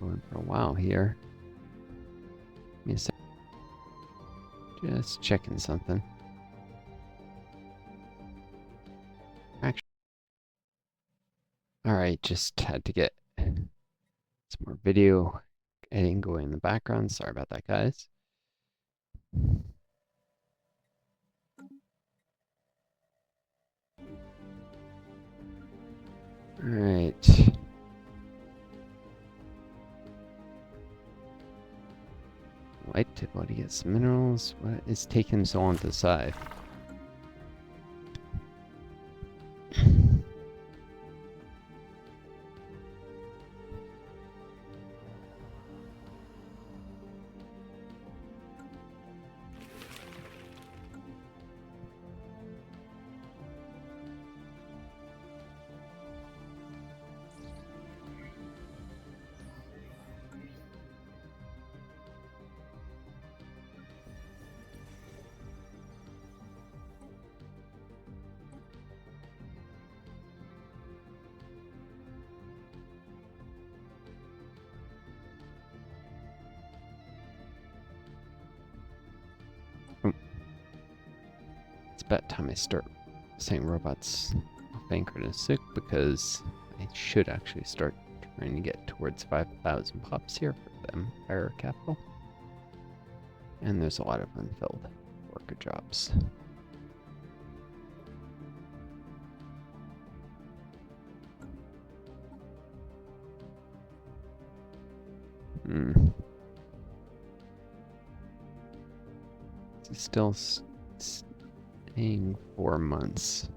going for a while here. Give me a sec. Just checking something. Actually, alright, just had to get some more video editing going in the background. Sorry about that, guys. Alright. Light body gets minerals. What is taking so long to decide? It's about time I start saying robots bankered and sick, because I should actually start trying to get towards 5,000 pops here for the Empire capital. And there's a lot of unfilled worker jobs. It's still staying 4 months.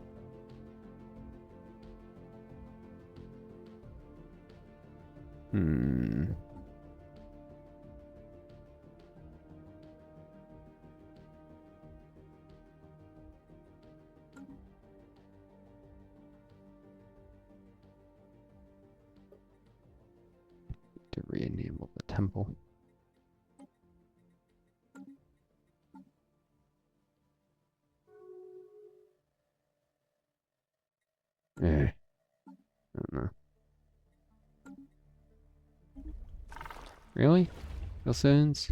To re-enable the temple. I don't know. Really? Wilsons?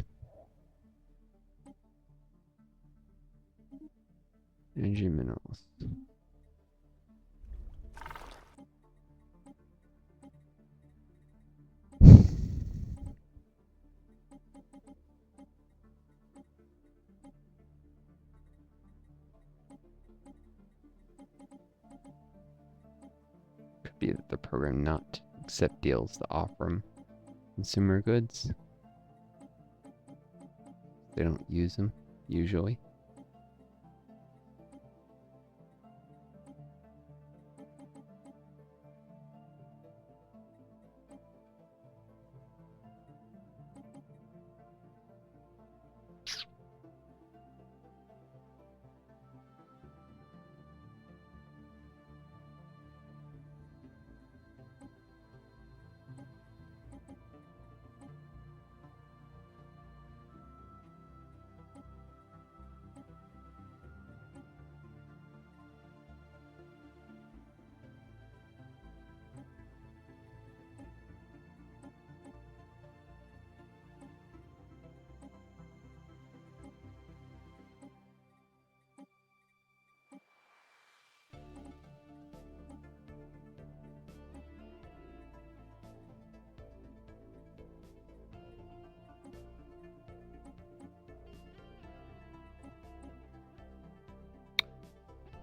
Energy minerals. Could be that the program not accept deals that offer them consumer goods. They don't use them, usually.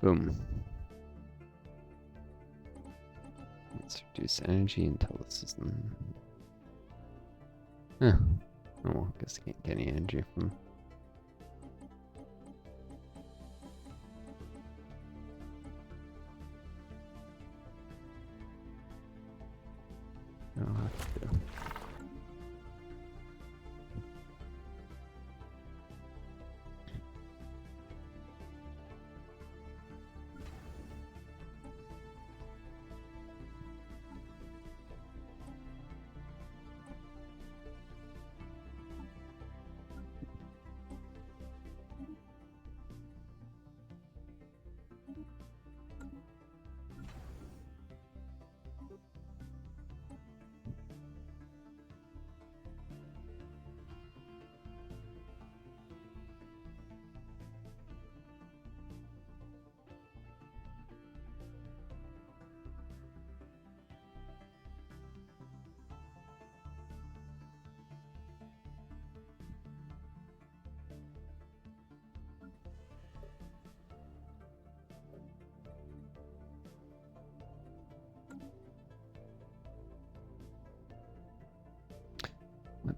Boom. Let's reduce energy until the system. Oh well, guess I can't get any energy from. I'll have to.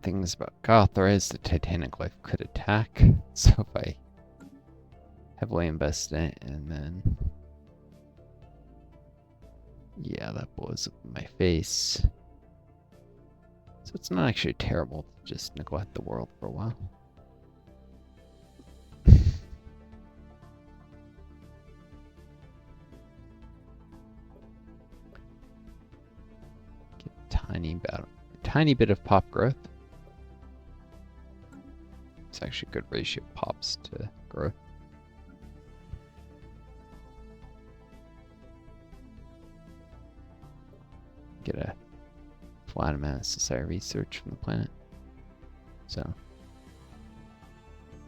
things about Gothra the Titanic life could attack. So if I heavily invest in it and then... Yeah, that blows up in my face. So it's not actually terrible to just neglect the world for a while. Get a tiny bit of pop growth. It's actually a good ratio of pops to growth. Get a flat amount of society research from the planet. So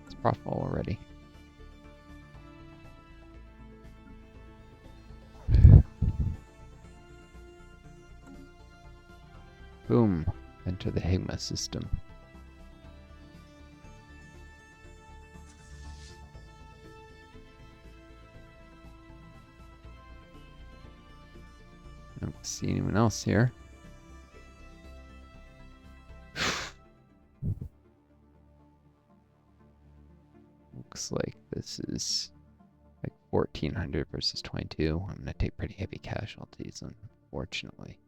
it's profitable already. Boom. Enter the Higma system. I don't see anyone else here. Looks like this is like 1400 versus 22. I'm gonna take pretty heavy casualties, unfortunately.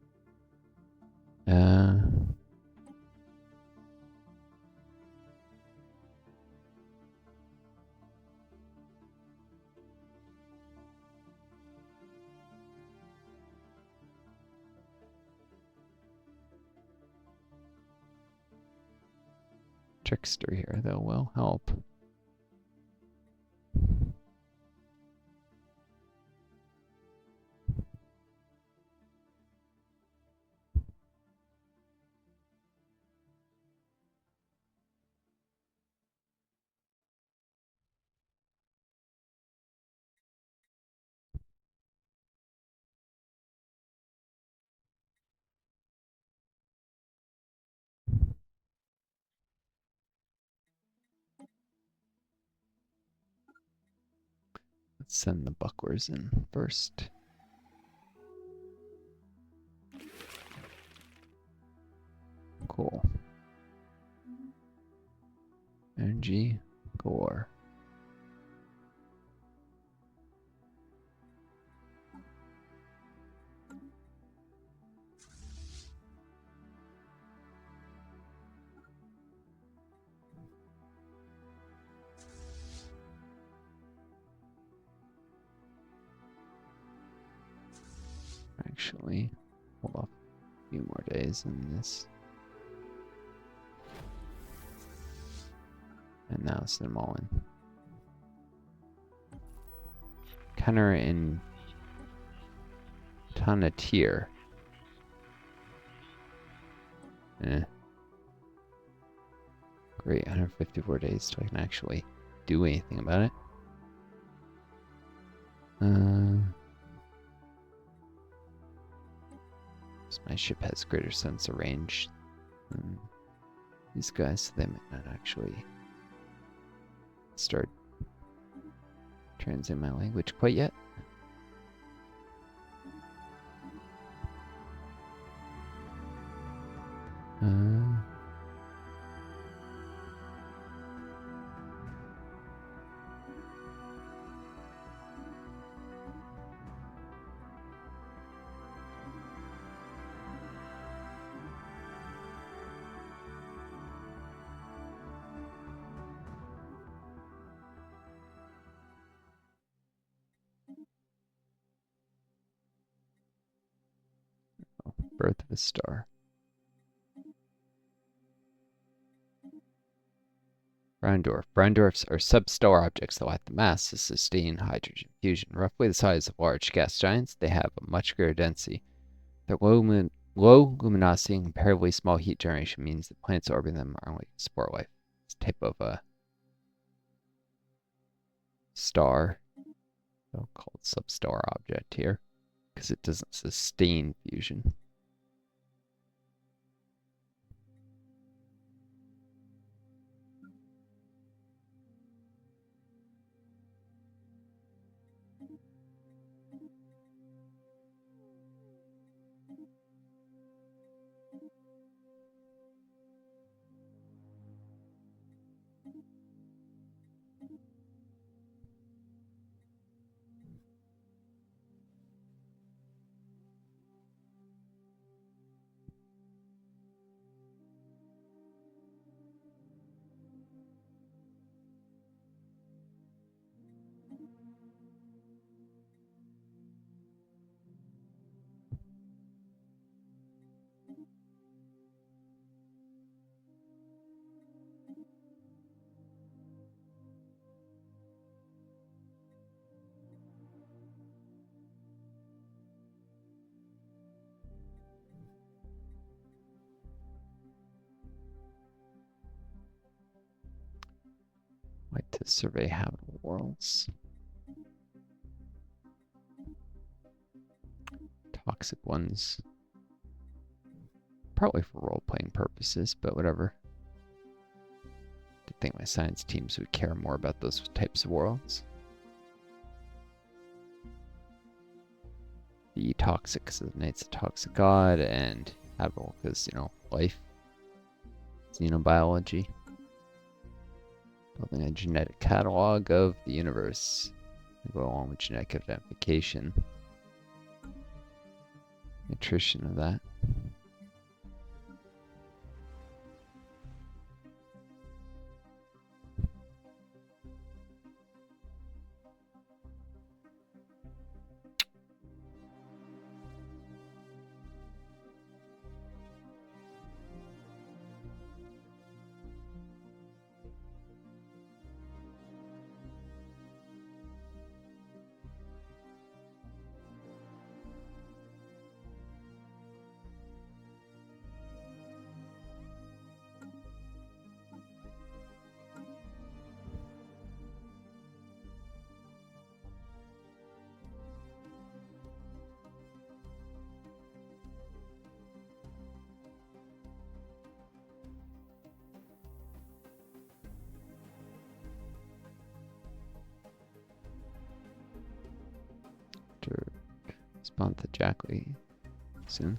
Trickster here, though, will help. Let's send the bucklers in first. Cool. Energy, core. Actually, hold off a few more days in this. And now send them all in. Counter in Tonatier. Great, 154 days till I can actually do anything about it. So my ship has greater sense of range than these guys, so they might not actually start translating my language quite yet. Birth of a star. Brown dwarf. Brown dwarfs are substellar objects that lack the mass to sustain hydrogen fusion. Roughly the size of large gas giants, they have a much greater density. Their low luminosity and comparatively small heat generation means that planets orbiting them are only spore life. It's a type of a star, so-called substellar object here, because it doesn't sustain fusion. like to survey habitable worlds. Toxic ones. Probably for role-playing purposes, but whatever. I think my science teams would care more about those types of worlds. The toxic because the knight's a toxic god, and habitable because, you know, life. Xenobiology. Building a genetic catalog of the universe. Go along with genetic identification. Nutrition of that. Spawn the Jackley soon.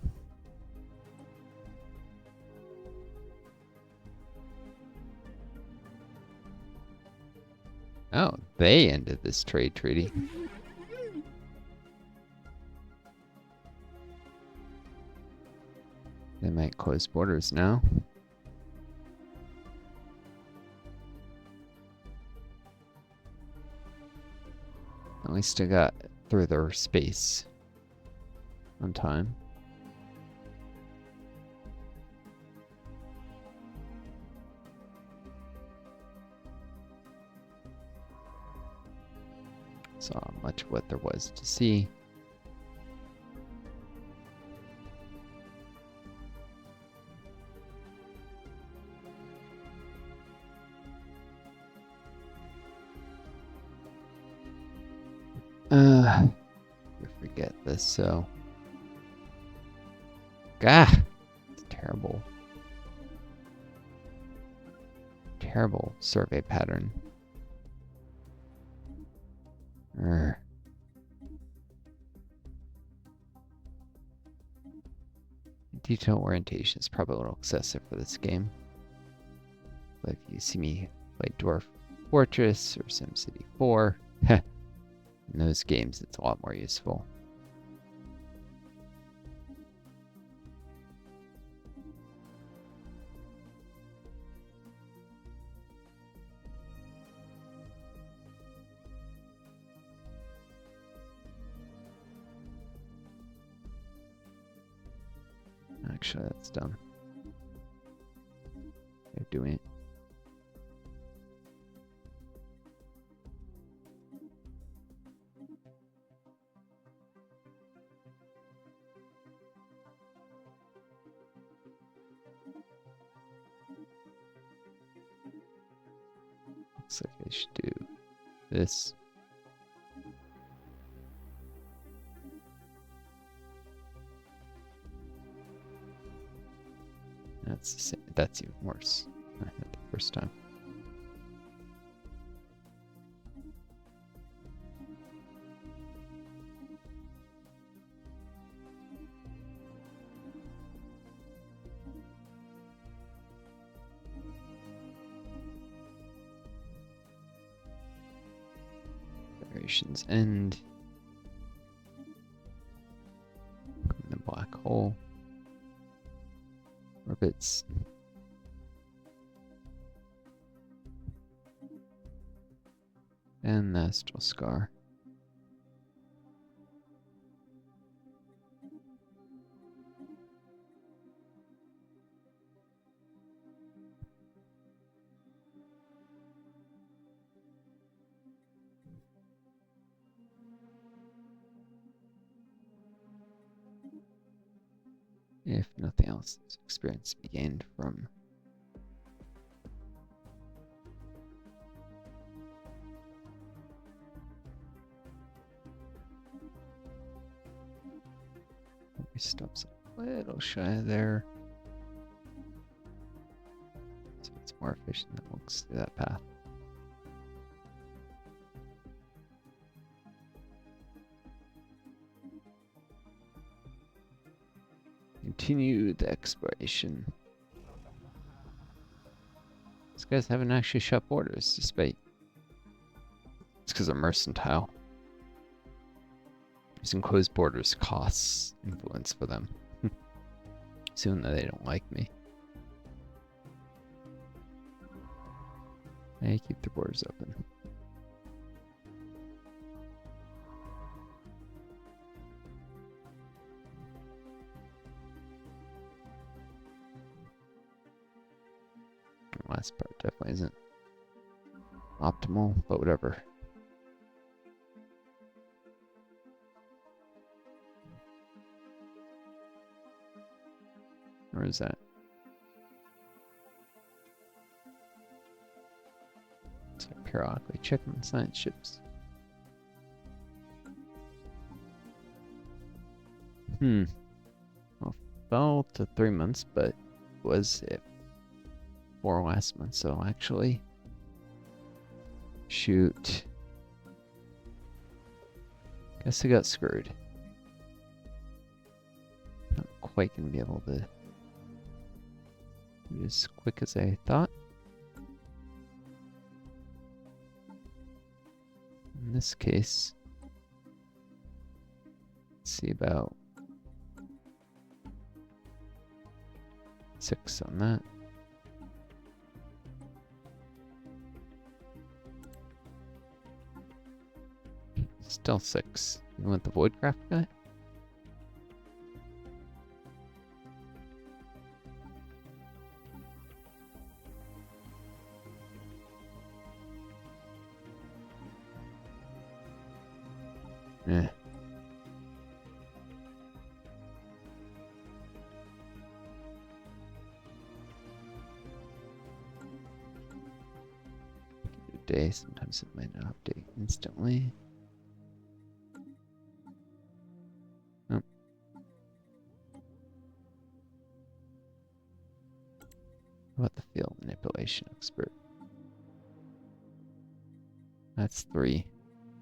Oh, they ended this trade treaty. They might close borders now. At least I got through their space on time. Saw much of what there was to see. We forget this, so. Gah! It's terrible. Terrible survey pattern. Detail orientation is probably a little excessive for this game. But if you see me play Dwarf Fortress or SimCity 4, in those games it's a lot more useful. Actually, that's done. They're doing it. Looks like I should do this. That's the same. That's even worse than I had the first time. Variations end. The black hole. Orbits. And the astral scar. If nothing else, this experience be gained from stops a little shy there. So it's more efficient that walks through that path. Continue the exploration. These guys haven't actually shut borders, despite... It's because they're mercantile. Using closed borders costs influence for them. Soon that they don't like me. They keep the borders open. The last part definitely isn't optimal, but whatever. Where is that? So periodically checking the science ships. Well, fell to 3 months, but was it 4 last month? So actually, shoot. Guess I got screwed. Not quite gonna be able to do as quick as I thought. In this case, let's see about 6 on that. Still 6. You want the Voidcraft guy? Eh. Day, sometimes it might not update instantly. Oh. How about the field manipulation expert? That's 3.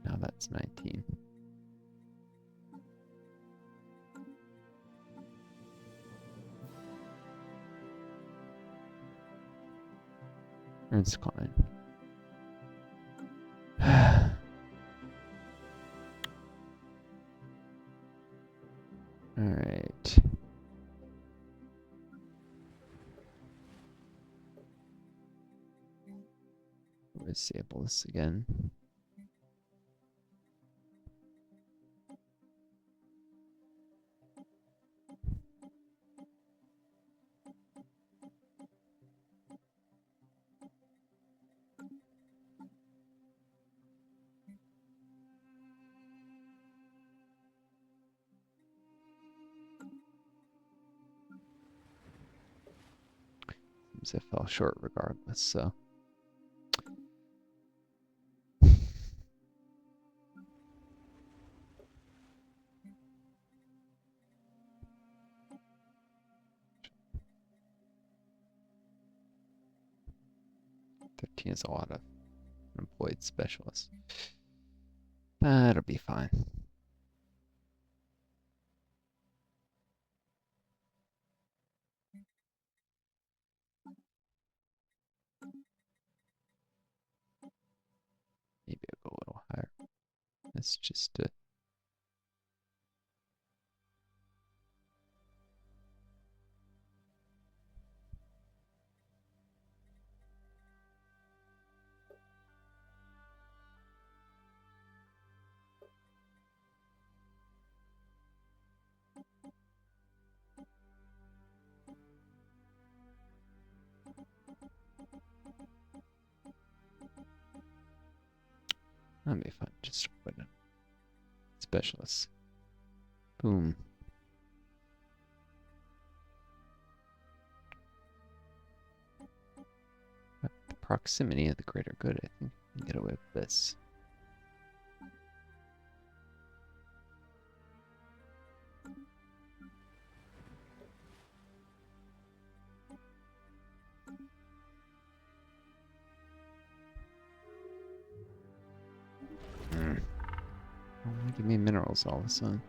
Now that's 19. Ernst Klein. Alright. Let's disable this again. I fell short regardless, so. $13 is a lot of unemployed specialists. That'll be fine. Maybe I'll go a little higher. That's just it. That'd be fun. Just put in specialists. Boom. At the proximity of the greater good, I think I can get away with this. give me minerals all of a sudden?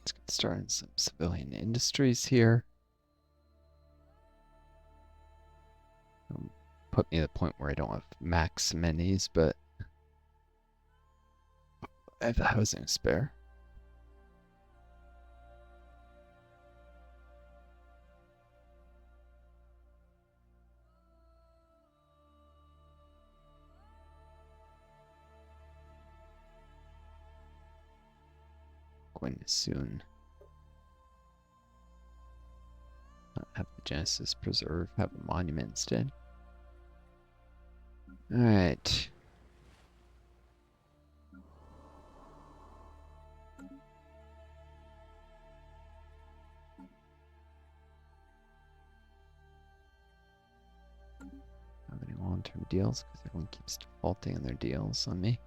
Let's get started some civilian industries here. Put me at the point where I don't have max minis, but I have the housing spare. Going to soon not have the Genesis Preserve, have a monument instead. Alright. Have any long-term deals because everyone keeps defaulting on their deals on me.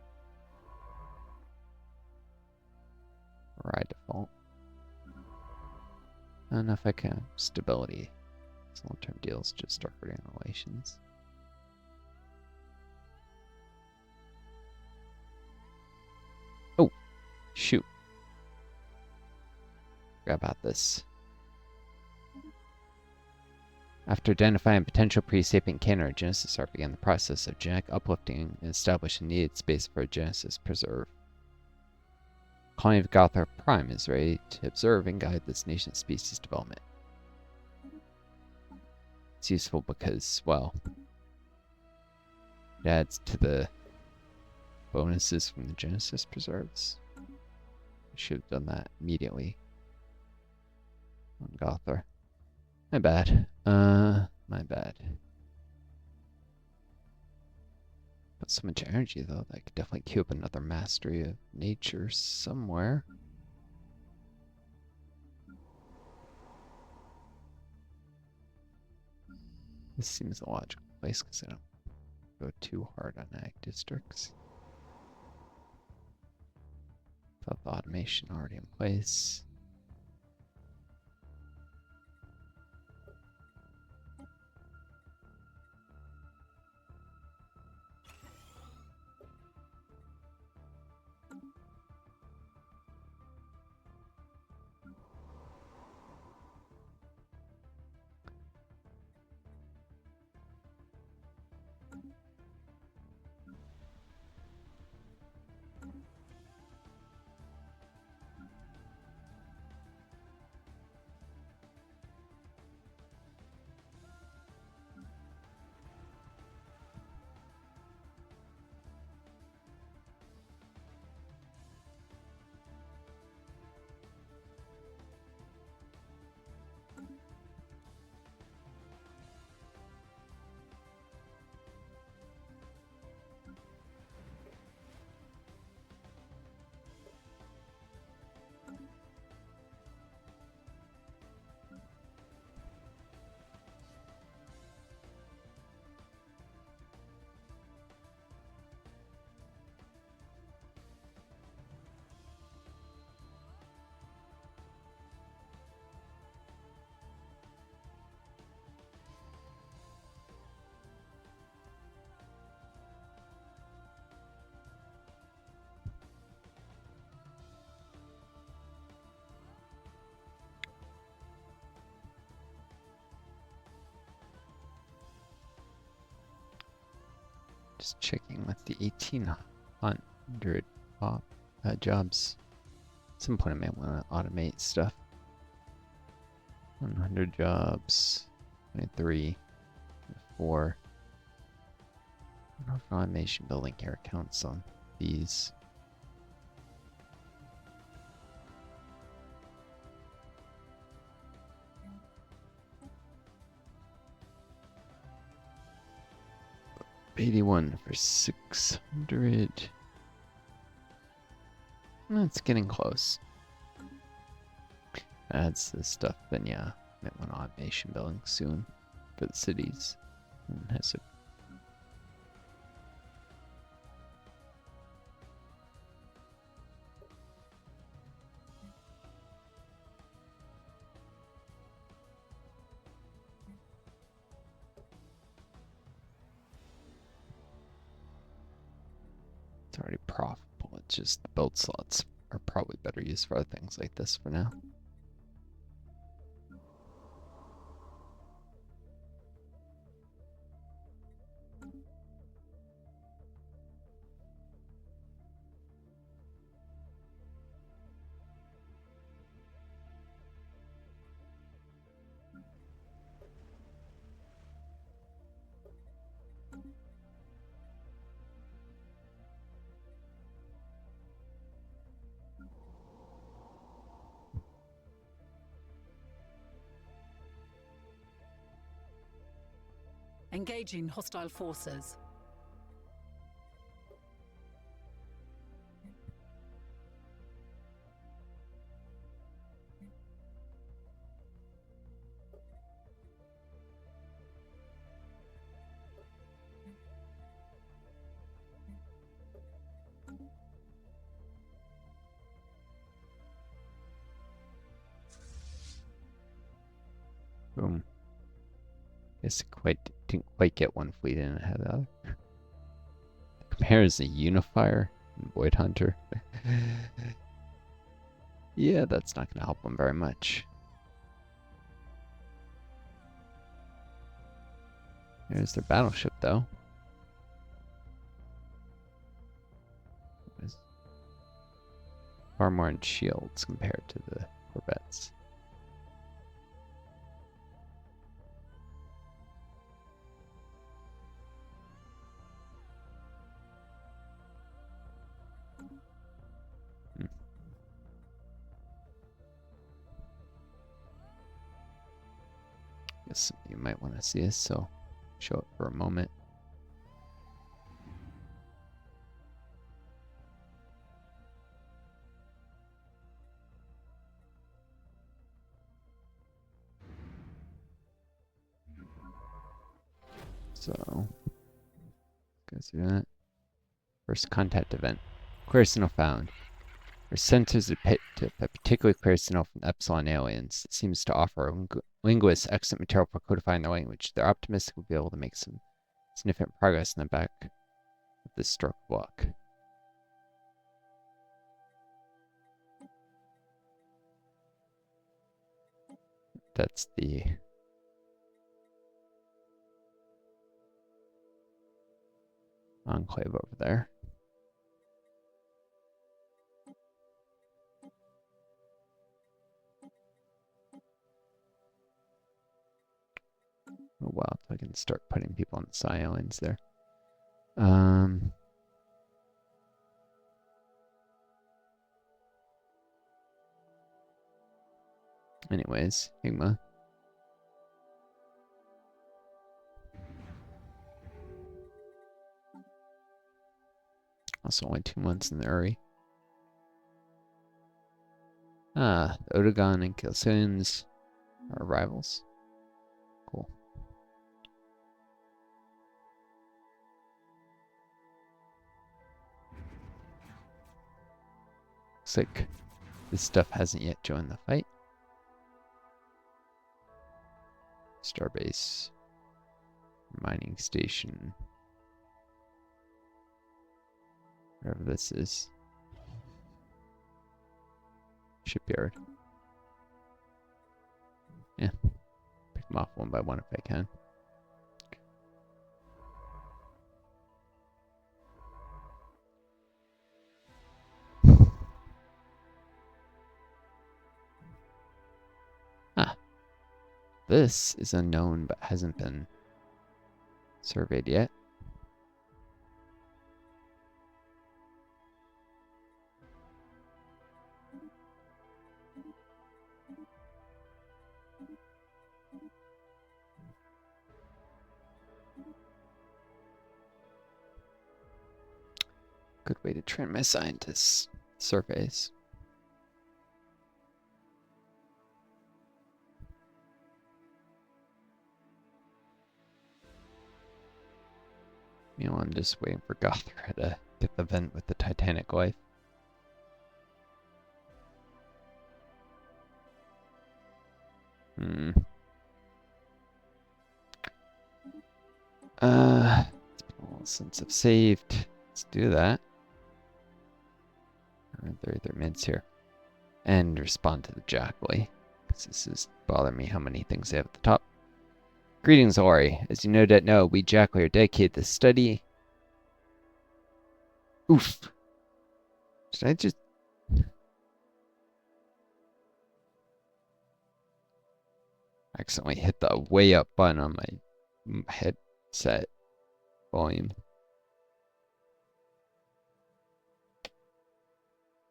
Or I default. And if I can, stability. Long-term deals just start hurting relations. Oh, shoot. Forgot about this. After identifying potential pre-sapient cancer Genesis art began the process of genetic uplifting and established a needed space for a Genesis preserve. Colony of Gothar Prime is ready to observe and guide this nation's species development. It's useful because, well, it adds to the bonuses from the Genesis preserves. I should have done that immediately on Gothar. My bad. My bad. But so much energy, though, that I could definitely queue up another Mastery of Nature somewhere. This seems a logical place because I don't go too hard on ag districts. Without the automation already in place. Just checking with the 1800 jobs. At some point I may want to automate stuff. 100 jobs, 23, 4. I don't know if automation building here counts on these. $81 for 600. That's getting close. That's the stuff, then yeah, might want automation building soon for the cities. And has a it's already profitable. It's just the build slots are probably better used for other things like this for now. Engaging hostile forces. Boom. Guess didn't quite get one fleet in ahead of the other. Compares a Unifier and Void Hunter. Yeah, that's not going to help them very much. There's their battleship, though. Far more in shields compared to the corvettes. Guess you might want to see this, so show it for a moment. So, go through that. First contact event. Clear signal found. Our sensors depict a particularly clear signal from Epsilon aliens. It seems to offer linguists excellent material for codifying their language. They're optimistic we'll be able to make some significant progress in the back of this stroke block. That's the enclave over there. Oh wow, I can start putting people on the Psi Islands there. Anyways, Higma. Also only 2 months in the Uri. Ah, the Otagon and Kilsoons are rivals. Cool. Looks like this stuff hasn't yet joined the fight. Starbase. Mining station. Whatever this is. Shipyard. Yeah. Pick them off one by one if I can. This is unknown but hasn't been surveyed yet. Good way to train my scientists. Surveys. Meanwhile, I'm just waiting for Gothra to get the vent with the Titanic life. It's been a while since I've saved. Let's do that. They're mids here. And respond to the Jackley. Because this is bothering me how many things they have at the top. Greetings, Ori. As you no doubt know, we Jackley are dedicated to study. Oof. Should I just... accidentally hit the way up button on my headset volume.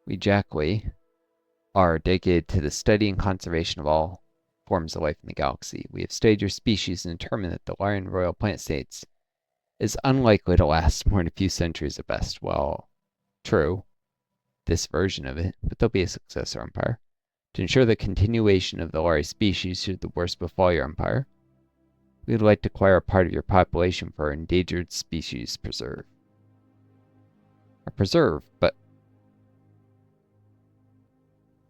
We Jackley are dedicated to the study and conservation of all forms of life in the galaxy. We have studied your species and determined that the Lyran Royal Planet States is unlikely to last more than a few centuries at best. Well, true, this version of it, but there'll be a successor empire. To ensure the continuation of the Lyran species should the worst befall your empire, we would like to acquire a part of your population for our endangered species preserve. Or preserve, but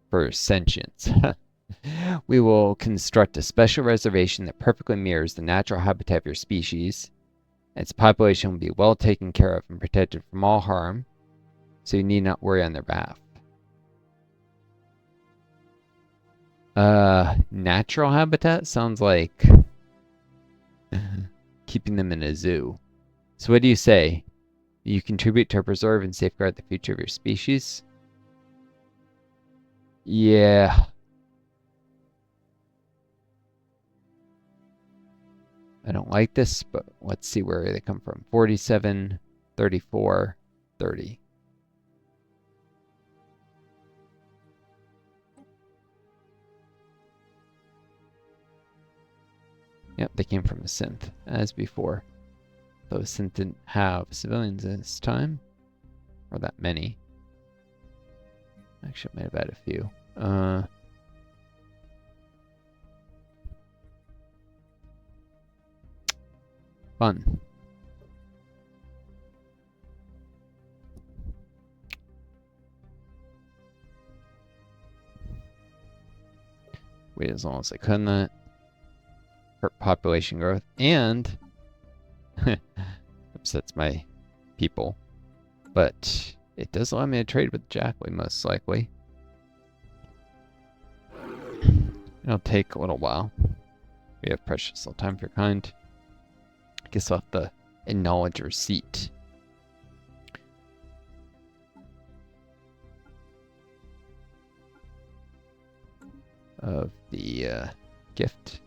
for sentience. We will construct a special reservation that perfectly mirrors the natural habitat of your species. Its population will be well taken care of and protected from all harm, so you need not worry on their behalf. Natural habitat sounds like keeping them in a zoo. So what do you say? You contribute to preserve and safeguard the future of your species? Yeah. I don't like this, but let's see where they come from. 47, 34, 30. Yep, they came from a synth, as before. Though a synth didn't have civilians this time. Or that many. Actually, I might have had a few. Fun. Wait as long as I could not hurt population growth and upsets my people. But it does allow me to trade with Jackley, most likely. It'll take a little while. We have precious little time for your kind. I guess I'll have to acknowledge receipt. Of the gift.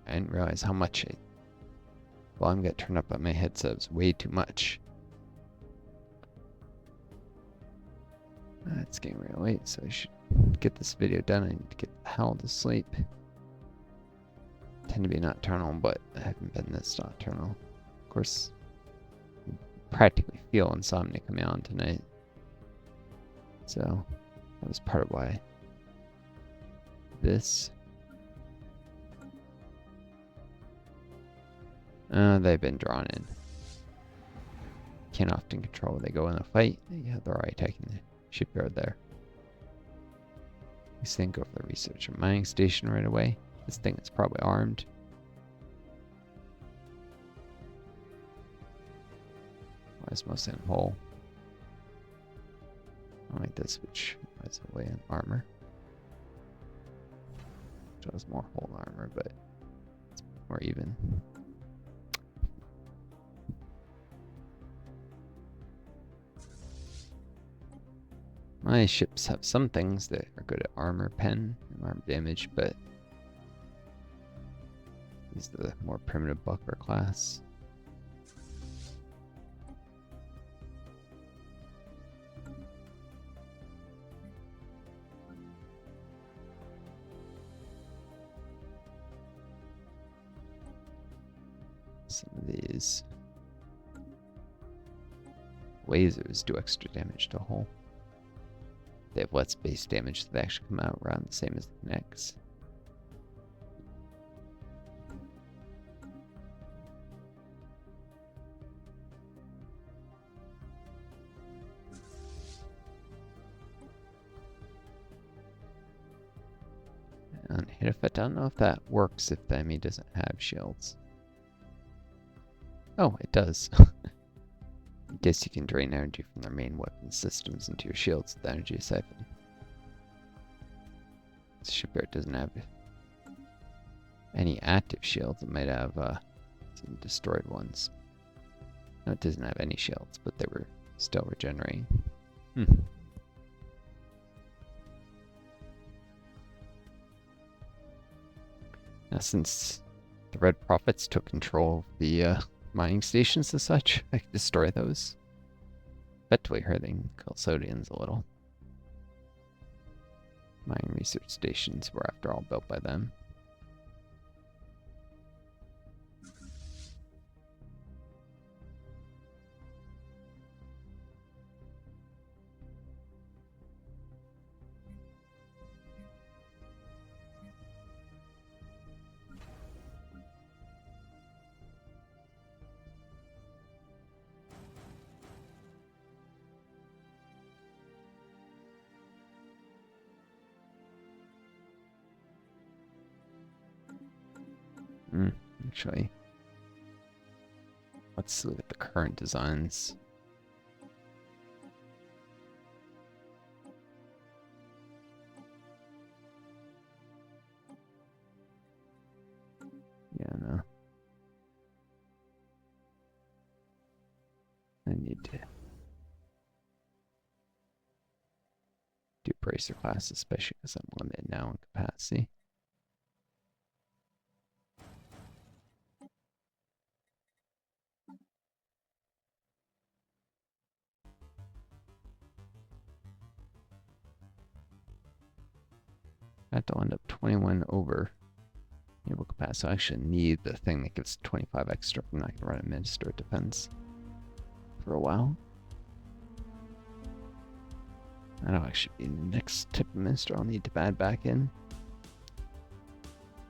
I didn't realize how much volume got turned up on my headset. It was way too much. It's getting real late, so I should get this video done. I need to get the hell to sleep. I tend to be nocturnal, but I haven't been this nocturnal. Of course, I practically feel insomnia coming on tonight. So, that was part of why this. They've been drawn in. Can't often control where they go in a fight. Yeah, they're already attacking the shipyard there. Let's think over the research and mining station right away. This thing is probably armed. Why is most in whole? I like this, which has away in armor. Which has more whole armor, but it's more even. My ships have some things that are good at armor pen and armor damage, but these are the more primitive buckler class. Some of these lasers do extra damage to hull. They have less base damage, so they actually come out around the same as the Kinects. And hit effect, I don't know if that works if the enemy doesn't have shields. Oh, it does. I guess you can drain energy from their main weapon systems into your shields with the energy siphon. This shipyard doesn't have any active shields. It might have some destroyed ones. No, it doesn't have any shields, but they were still regenerating. Now, since the Red Prophets took control of the mining stations and such, I could destroy those. Effectively hurting Cultist a little. Mining research stations were, after all, built by them. Actually, let's look at the current designs. Yeah, no. I need to do bracer class, especially because I'm limited now in capacity. That'll end up 21 over naval capacity. I actually need the thing that gives 25 extra. I'm not going to run a Minister of Defense for a while. That'll actually be the next type of minister I'll need to add back in.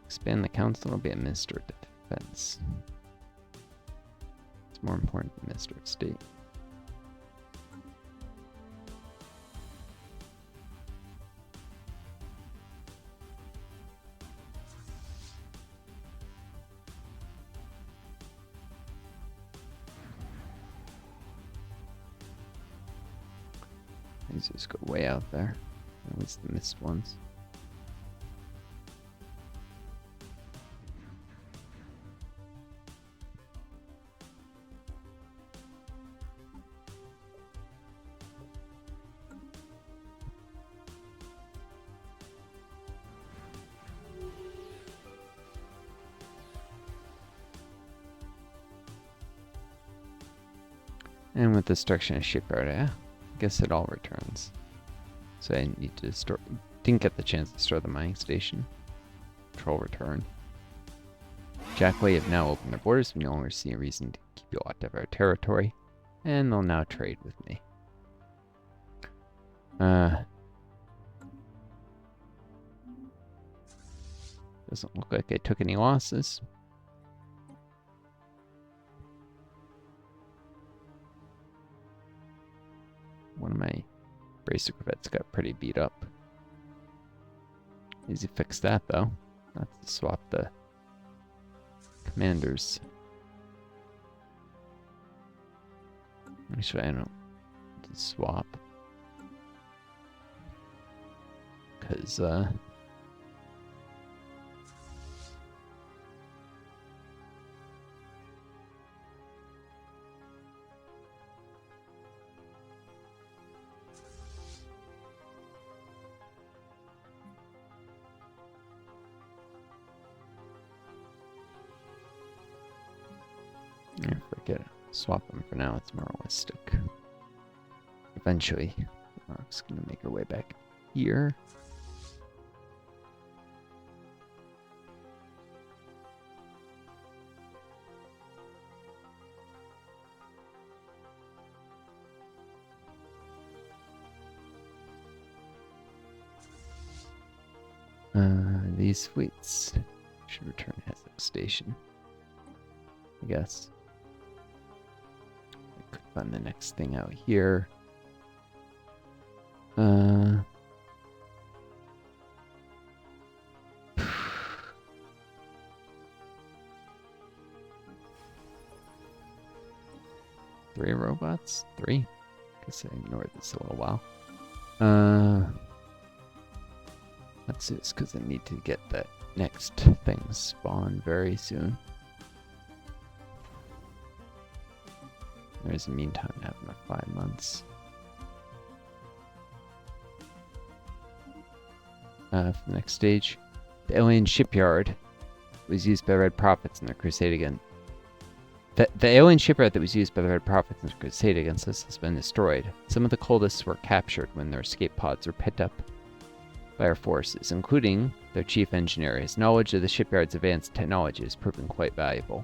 Expand the council, it'll be a Minister of Defense. It's more important than Minister of State. These just go way out there. At least the missed ones. And with destruction of shipyard, I guess it all returns. So I need to store. Didn't get the chance to store the mining station. Control return. Jackway have now opened their borders. We no longer see a reason to keep you locked out of our territory, and they'll now trade with me. Doesn't look like I took any losses. One of my bracer corvettes got pretty beat up. Easy to fix that though. Not to swap the commanders. Actually, I don't swap. Because, forget it. Swap them for now. It's more realistic. Eventually, the rock's gonna make her way back here. These fleets should return to Hessex Station, I guess. I could find the next thing out here. 3 robots? 3? Guess I ignored this a little while. Let's do this because I need to get that next thing spawned very soon. There's a meantime having a 5 months. For the next stage, the alien shipyard was used by the Red Prophets in their crusade against. The alien shipyard that was used by the Red Prophets in their crusade against us has been destroyed. Some of the cultists were captured when their escape pods were picked up by our forces, including their chief engineer. His knowledge of the shipyard's advanced technology has proven quite valuable.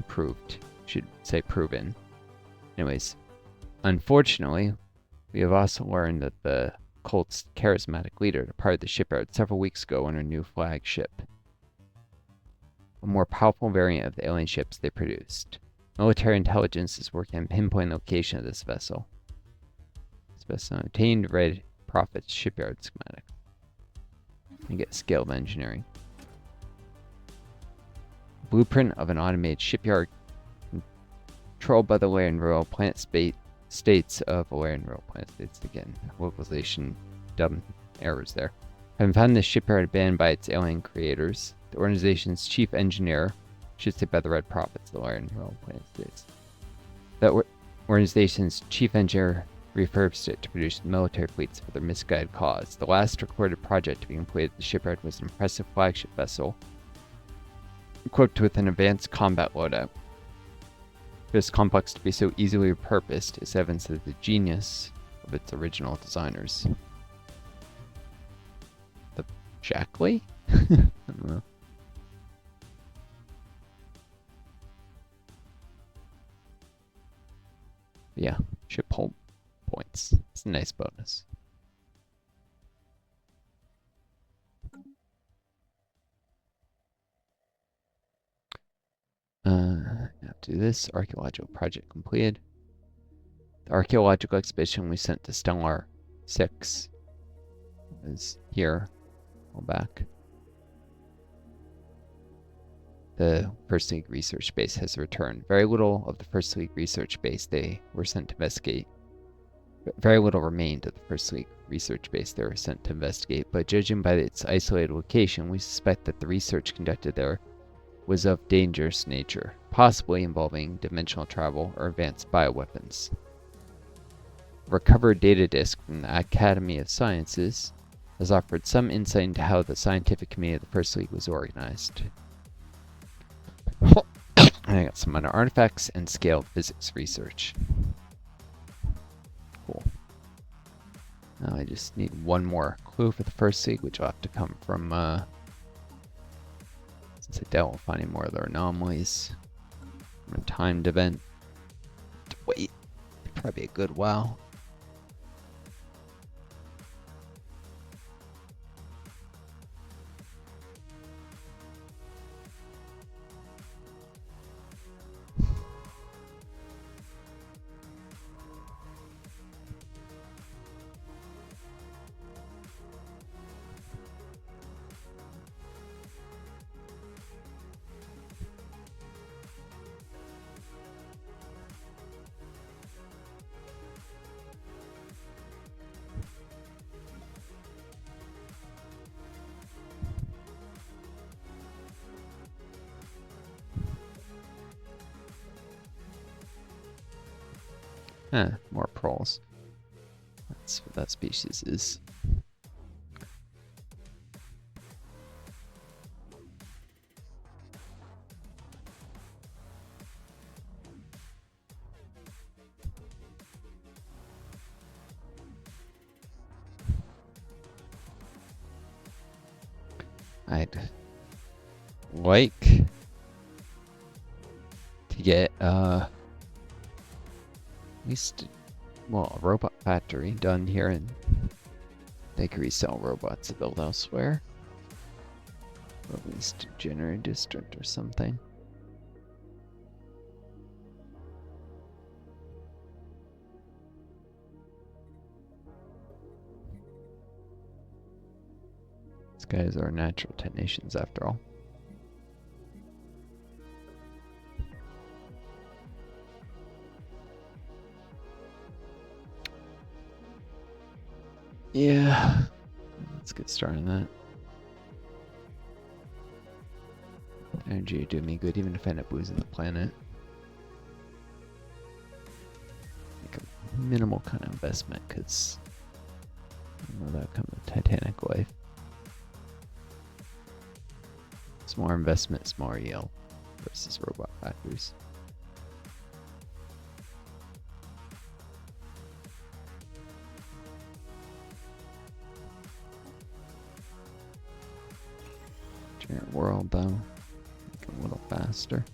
Proved. Should say proven. Anyways, unfortunately, we have also learned that the cult's charismatic leader departed the shipyard several weeks ago on her new flagship, a more powerful variant of the alien ships they produced. Military intelligence is working on pinpointing the location of this vessel. This vessel obtained Red Prophet's shipyard schematic. And get scale of engineering. Blueprint of an automated shipyard controlled by the Valerian Royal Planet States of Valerian Royal Planet States. Again, localization dumb errors there. Having found this shipyard abandoned by its alien creators, the organization's chief engineer, should say by the Red Prophets, the Valerian Royal Planet States. That organization's chief engineer refurbished it to produce military fleets for their misguided cause. The last recorded project to be completed at the shipyard was an impressive flagship vessel equipped with an advanced combat loadout. This complex to be so easily repurposed is evidence of the genius of its original designers. The Jackley? I don't know. Yeah, ship hull points. It's a nice bonus. After this, archaeological project completed. The archaeological expedition we sent to Stellaris 6 is here, all back. The First League research base has returned. Very little of the First League research base they were sent to investigate. Very little remained of the First League research base they were sent to investigate, but judging by its isolated location, we suspect that the research conducted there was of dangerous nature, possibly involving dimensional travel or advanced bioweapons. A recovered data disk from the Academy of Sciences has offered some insight into how the scientific community of the First League was organized. And I got some other artifacts and scaled physics research. Cool. Now I just need one more clue for the First League, which will have to come from, since I doubt we'll find any more of their anomalies. From a timed event. To wait. Probably a good while. More proles. That's what that species is. I'd like to get at least, well, a robot factory done here, and they could resell robots to build elsewhere. Or at least a generator district or something. These guys are natural technicians after all. Yeah, let's get started on that. Energy would do me good even if I end up losing the planet. Like a minimal kind of investment, because that'll come with Titanic life. Smaller investment, smaller yield versus robot factories. Giant world though, make it a little faster.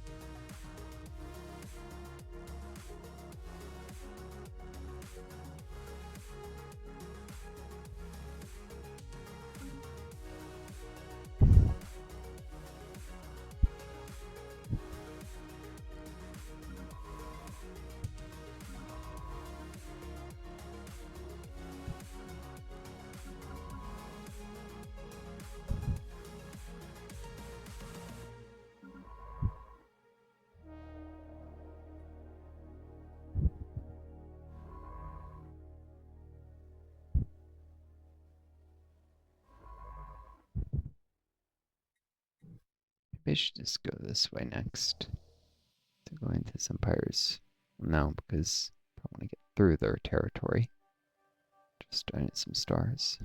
Maybe I should just go this way next to go into this empire's. No, because I want to get through their territory. Just starting at some stars.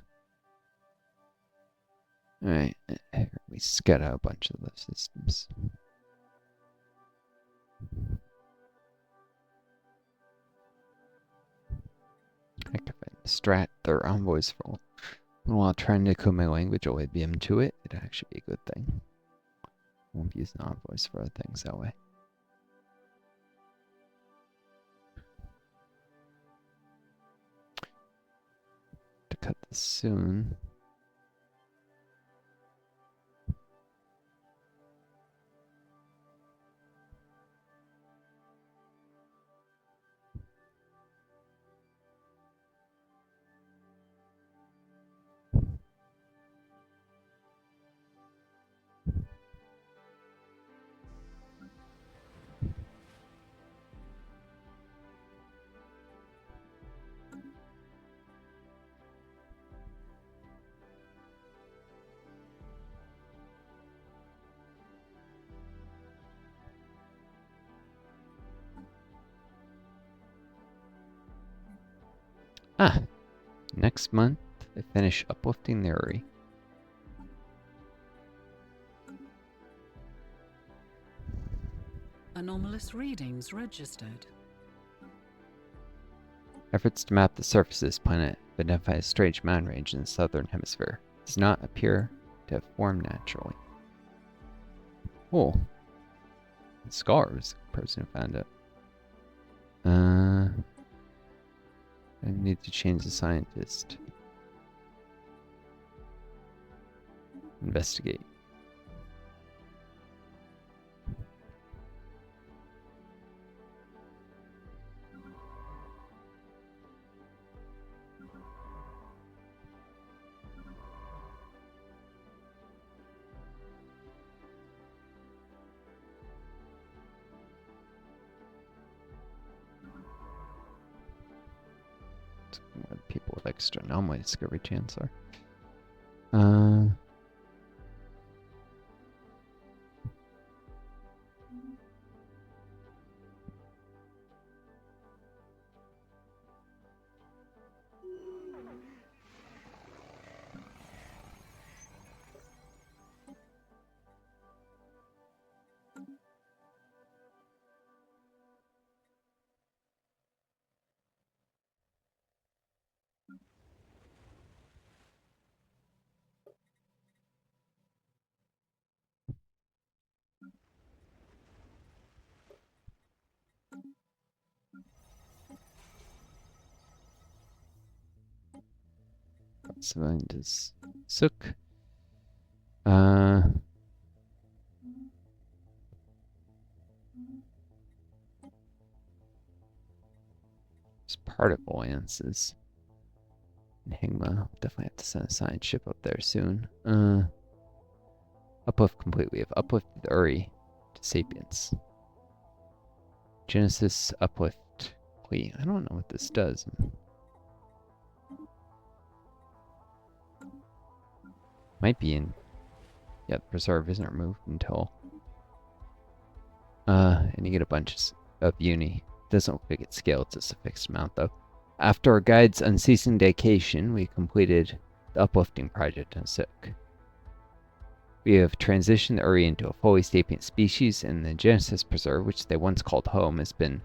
Alright, here we scout out a bunch of those systems. Heck, if I distract their envoys for a little while trying to code my language away BM to it, it'd actually be a good thing. Won't be using envoys for other things that way. To cut this soon. Next month, I finish uplifting the Uri. Anomalous readings registered. Efforts to map the surface of this planet identify a strange mountain range in the southern hemisphere. It does not appear to have formed naturally. Oh. Scar was the person who found it. I need to change the scientist. Investigate. What people with extra anomaly discovery chance are. civilian does Sook. There's particle lances. Enigma. Definitely have to send a science ship up there soon. Uplift complete. We have uplifted Uri to Sapiens. Genesis uplift complete. I don't know what this does. Might be in. Yeah, the preserve isn't removed until. And you get a bunch of uni. Doesn't look like it's scaled, it's just a fixed amount though. After our guide's unceasing dedication, we completed the uplifting project on Sook. We have transitioned the Uri into a fully sapient species, and the Genesis Preserve, which they once called home, has been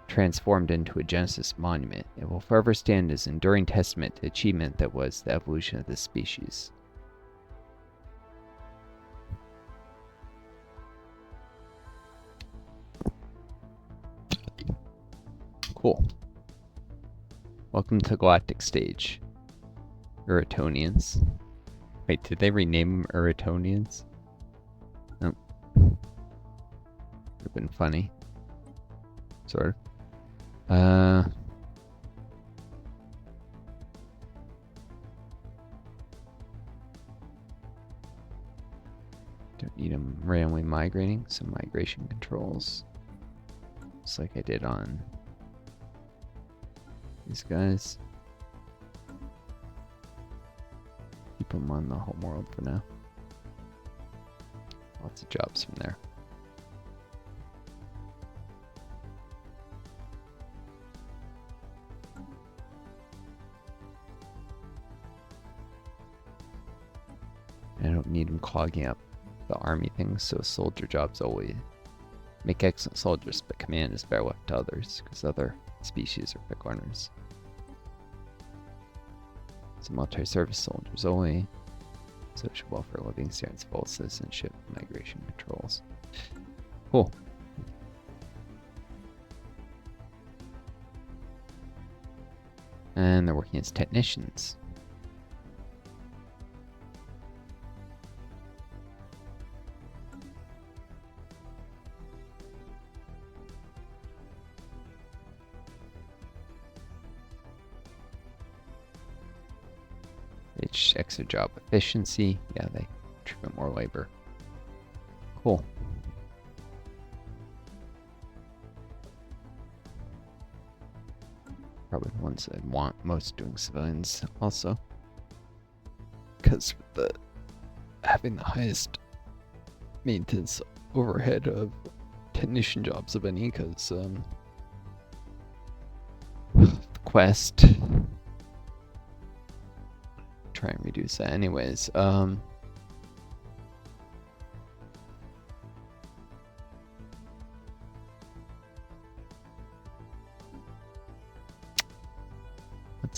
transformed into a Genesis monument. It will forever stand as an enduring testament to the achievement that was the evolution of this species. Cool. Welcome to Galactic Stage. Uratonians. Wait, did they rename them Uratonians? Nope. Would have been funny. Sort of. Don't need them randomly migrating. Some migration controls. Just like I did on these guys. Keep them on the home world for now. Lots of jobs from there. I don't need them clogging up the army things, so soldier jobs always make excellent soldiers, but command is better left to others, because other species are pick learners. So military service soldiers only. Social welfare, living standards, full citizenship, migration controls. Cool. And they're working as technicians. It's extra job efficiency. Yeah, they contribute more labor. Cool. Probably the ones that want most doing civilians also. Because with having the highest maintenance overhead of technician jobs of any, because the quest. Try and reduce that anyways. What's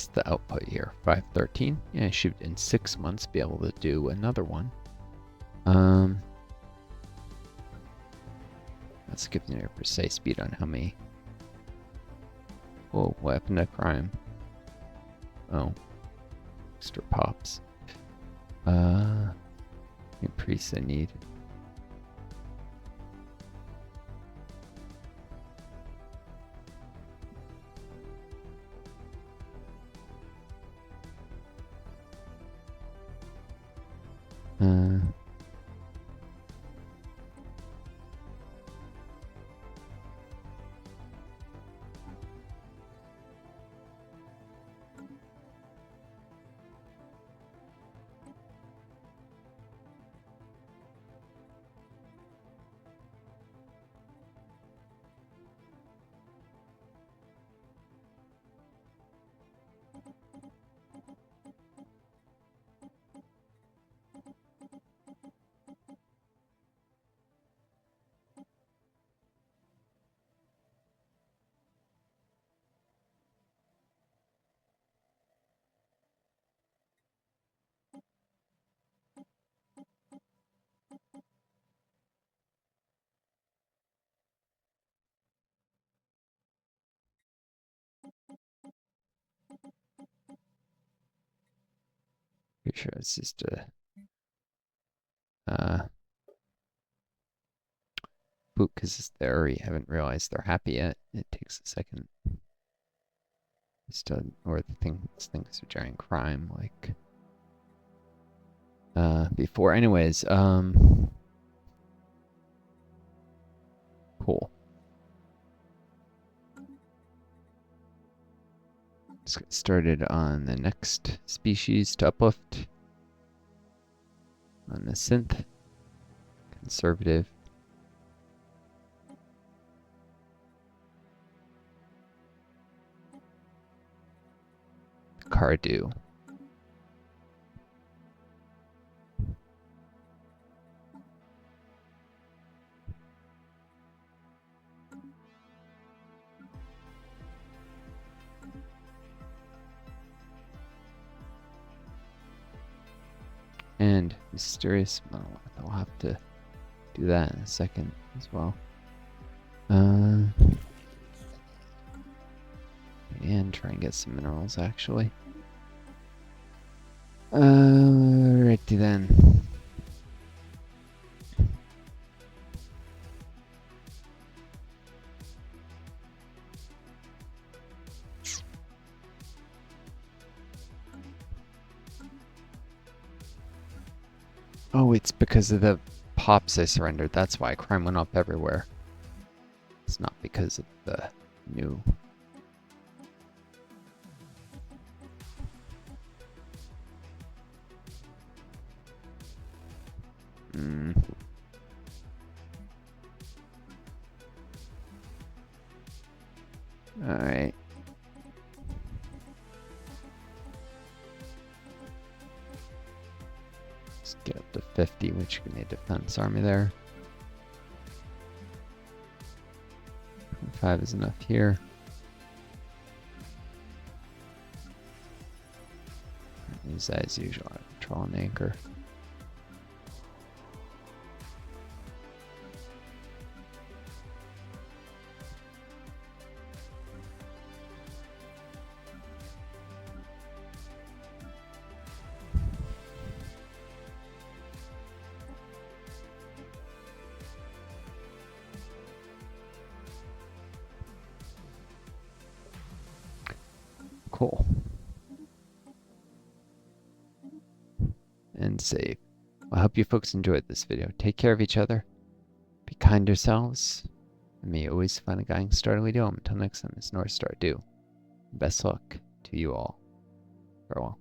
the output here? 513? Yeah, I should in 6 months be able to do another one. Let's give me a precise speed on how many. Whoa, what happened to crime? Oh. Extra pops. New priests I need. Pretty sure it's just a boot because they already haven't realized they're happy yet. It takes a second. Or the things are giant crime like before. Anyways, cool. Let's get started on the next species to uplift. On the synth. Conservative. Cardew. And mysterious. Oh, I'll have to do that in a second as well. And try and get some minerals actually. Alrighty then. Oh, it's because of the pops I surrendered. That's why crime went up everywhere. It's not because of the new. Alright. Let's get up to 50, which can be a defense army there. 5 is enough here. Use that as usual. Control and anchor. Cool. And save. Well, I hope you folks enjoyed this video. Take care of each other. Be kind to yourselves. And may you always find a guiding star to lead you home. Until next time, it's Northstar. Do. Best luck to you all. Farewell.